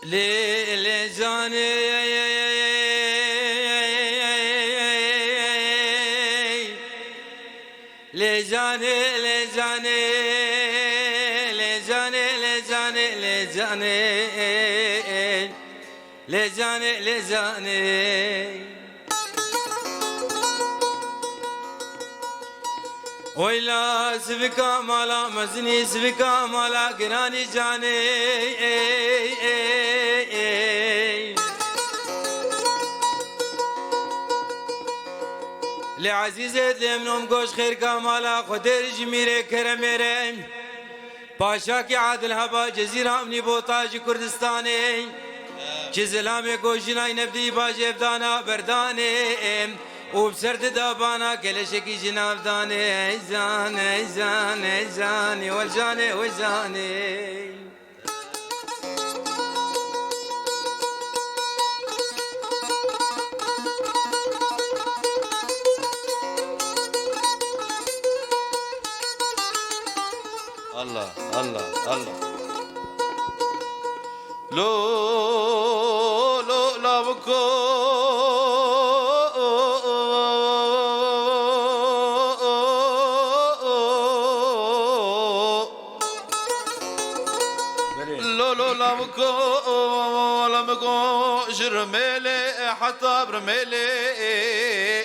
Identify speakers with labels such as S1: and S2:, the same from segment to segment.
S1: لي جاني لي جاني لي جاني لي جاني لي جاني لي جاني لي جاني لي جاني ويلا سبكا مالا مزني سبكا مالا قراني جاني لعزيزة لمنوم قوش خير كمالا خدر جميري كرميري باشاكي عادل هبا جزيرة امني بوطاج كردستاني جزلامي قوشناي نبدي باجي بدانا برداني وبسرد دابانا كلشكي جناب داني زاني زاني زاني والجاني وزاني
S2: الله الله الله لو لو لا بكو لمكو جرميلي حتى برميلي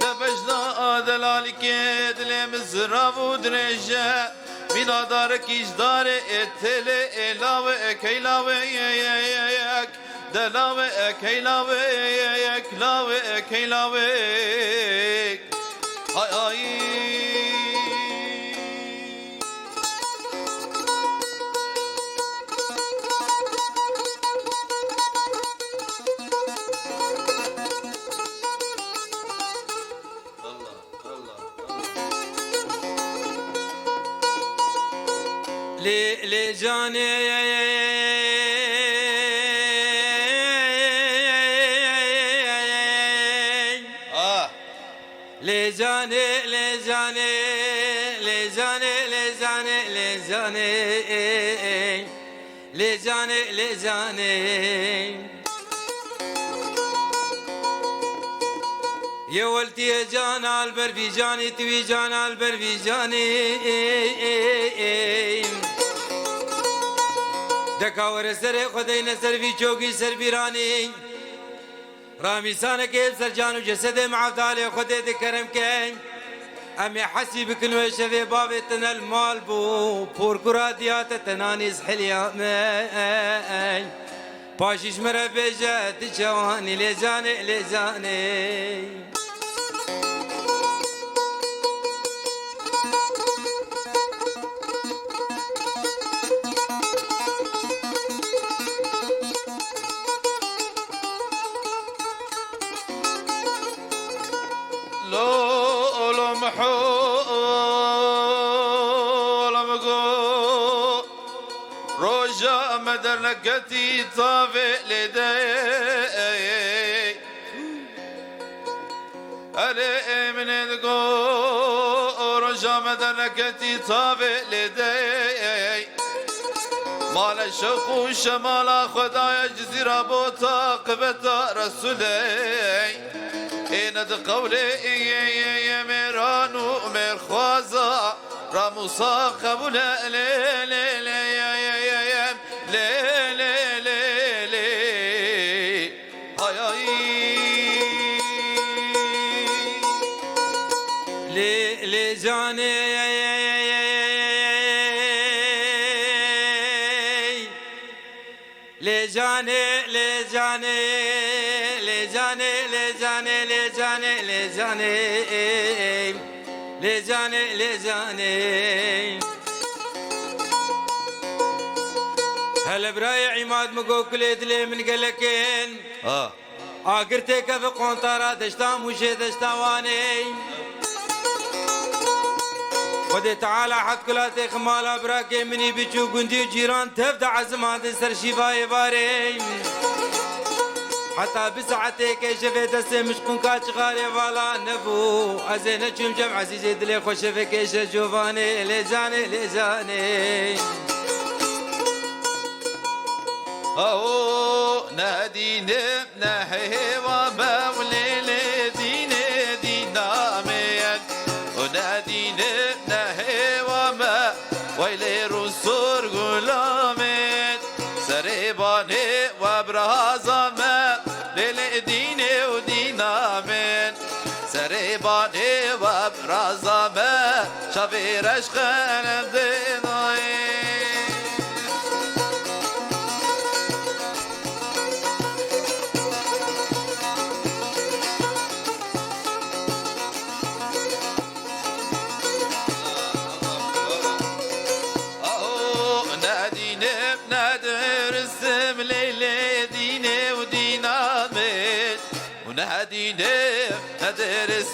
S2: دبجنا دلالي كيد لي مزراب ودرجة بنا دارك يجدار اتلي الاوي كيلاوي دلاوي كيلاوي كلاوي كيلاوي هاي هاي
S1: لي جاني لي جاني لي جاني لي جاني لي جاني لي جاني لي جاني لي جاني يا ولتي يا جانا البربيجاني توي جانا البربيجاني دكاور سر خدای نسر في چوکی سر بیرانی رامیسان که سر جانو جسد معدال خدای دکرم که امی حسی بکنو شفی بابتن المال بو پور کرادیات تنانیز حلیام پاشیش مرا بیجت جوانی لیزانی لیزانی
S2: روجا مدر نكتي طافي لدي أري من القو روجا مدر نكتي طافي لدي مال الشوق وشمال خدايا جزيرة بوتا قبتا رسولي إند قولي يا ميران ومير خوازا راموسا قبول لي لي لي يا يا يا لي لي لي لي هاي هاي
S1: لي لي جاني لي جاني لي جاني لي جاني لي جاني لي جاني لي جاني لي جاني لي جاني هلا براي عماد مقو كليت لي من قلكين قرتك في قنطرة دشتا مشي دشتا واني خدي تعالى حد كلاتي خمالا براكي مني بيشو قندي جيران تبدا عزمان سر شفاي باري حتى بساعتك شفت دسي مشكون كاتش غالي فالا نبو ازينا جم عزيزي دلي خوش فيك جوفاني ليزاني ليزاني
S2: أو نادين نحي ومولي دين دينامين ونادين نحي وما ويلي رسول غلامين سريباني وبرازما للدين ودينامين سريباني وبرازما شفير اشخان دينامين ونادينا ندرس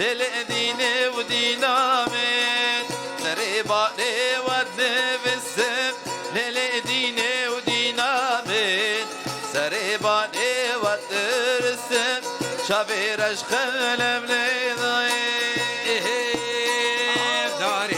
S2: للدين ودينامين سريباني ودنفس للدين ودينامين سريباني ودرس شافير اشخال من ضيف
S1: داري